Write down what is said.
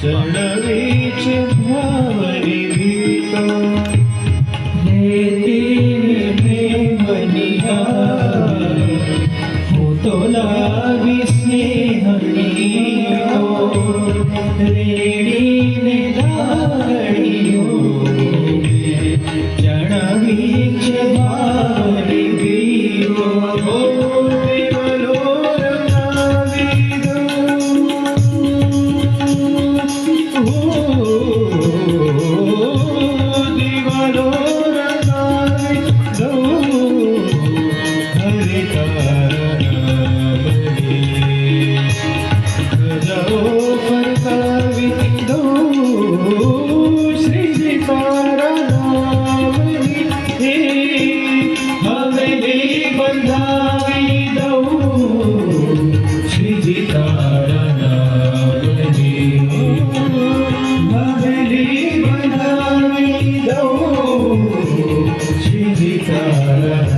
ચરણવીચ ભાવની ગીતો હું તો લાવી સ્નેહની રેડીને લાગણીઓ ચરણવીચ ભાવની ગીતો Shri Sitaram